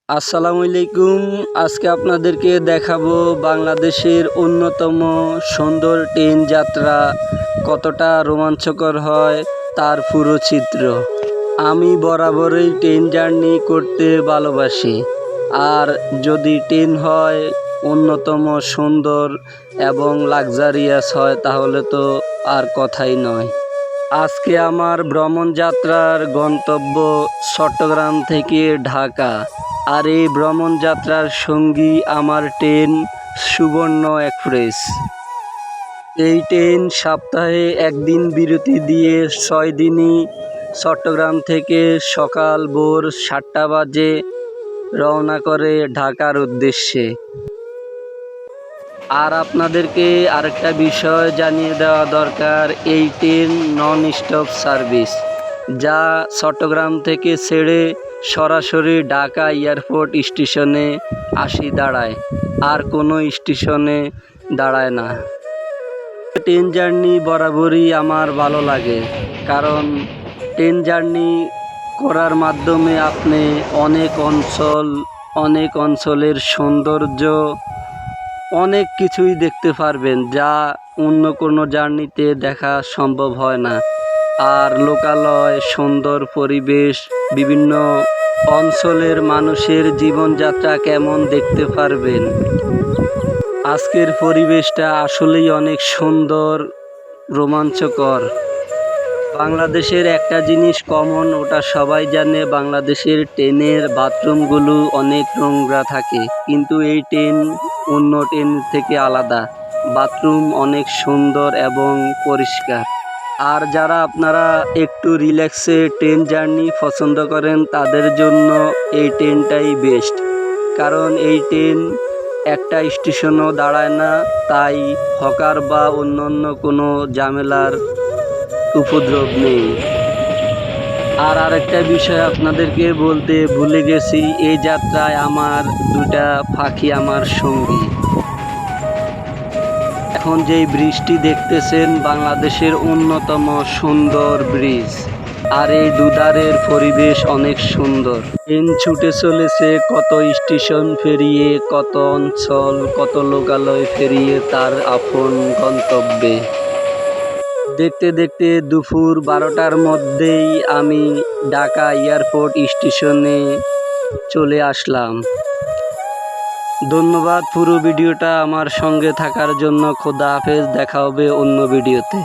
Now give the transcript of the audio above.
আসসালামু আলাইকুম। আজকে আপনাদেরকে দেখাবো বাংলাদেশের অন্যতম সুন্দর ট্রেন যাত্রা কতটা রোমাঞ্চকর হয় তার পুরো চিত্র। আমি বরাবরই ট্রেন জার্নি করতে ভালোবাসি, আর যদি ট্রেন হয় অন্যতম সুন্দর এবং লাক্সারিয়াস হয় তাহলে তো আর কথাই নয়। আজকে আমার ভ্রমণ যাত্রার গন্তব্য চট্টগ্রাম থেকে ঢাকা, আর এই ভ্রমণ যাত্রার সঙ্গী আমার ট্রেন সুবর্ণ এক্সপ্রেস। এই ট্রেন সপ্তাহে একদিন বিরতি দিয়ে 6 দিনই চট্টগ্রাম থেকে সকাল ভোর 7টা বাজে রওনা করে ঢাকার উদ্দেশ্যে। আর আপনাদেরকে আরেকটা বিষয় জানিয়ে দেওয়া দরকার, এই ট্রেন নন স্টপ সার্ভিস, যা চট্টগ্রাম থেকে ছেড়ে সরাসরি ঢাকা এয়ারপোর্ট স্টেশনে আসি দাঁড়ায়, আর কোনো স্টেশনে দাঁড়ায় না। ট্রেন জার্নি বরাবরই আমার ভালো লাগে, কারণ ট্রেন জার্নি করার মাধ্যমে আপনি অনেক অঞ্চলের সৌন্দর্য অনেক কিছুই দেখতে পারবেন, যা অন্য কোনো জার্নিতে দেখা সম্ভব হয় না। আর লোকালয়, সুন্দর পরিবেশ, বিভিন্ন অঞ্চলের মানুষের জীবনযাত্রা কেমন দেখতে পারবেন। আজকের পরিবেশটা আসলেই অনেক সুন্দর, রোমাঞ্চকর। বাংলাদেশের একটা জিনিস কমন, ওটা সবাই জানে, বাংলাদেশের ট্রেনের বাথরুমগুলো অনেক নোংরা থাকে, কিন্তু এই ট্রেন অন্য ট্রেন থেকে আলাদা। বাথরুম অনেক সুন্দর এবং পরিষ্কার। আর যারা আপনারা একটু রিল্যাক্সে ট্রেন জার্নি পছন্দ করেন তাদের জন্য এই ট্রেনটাই বেস্ট, কারণ এই ট্রেন একটা স্টেশনও দাঁড়ায় না, তাই হকার বা অন্য কোনো ঝামেলার উপদ্রব নেই। আর আরেকটা বিষয় আপনাদেরকে বলতে ভুলে গেছি, এই যাত্রায় আমার দুটা পাখি আমার সঙ্গী। এখন যেই ব্রিজটি দেখতেছেন বাংলাদেশের অন্যতম সুন্দর ব্রিজ, আর এই দুধারের পরিবেশ অনেক সুন্দর। ট্রেন ছুটে চলেছে কত স্টেশন পেরিয়ে, কত অঞ্চল, কত লোকালয় পেরিয়ে তার আপন গন্তব্যে। দেখতে দেখতে দুপুর 12টার মধ্যেই আমি ঢাকা এয়ারপোর্ট স্টেশনে চলে আসলাম। ধন্যবাদ পুরো ভিডিওটা আমার সঙ্গে থাকার জন্য। খোদা হাফেজ, দেখা হবে অন্য ভিডিওতে।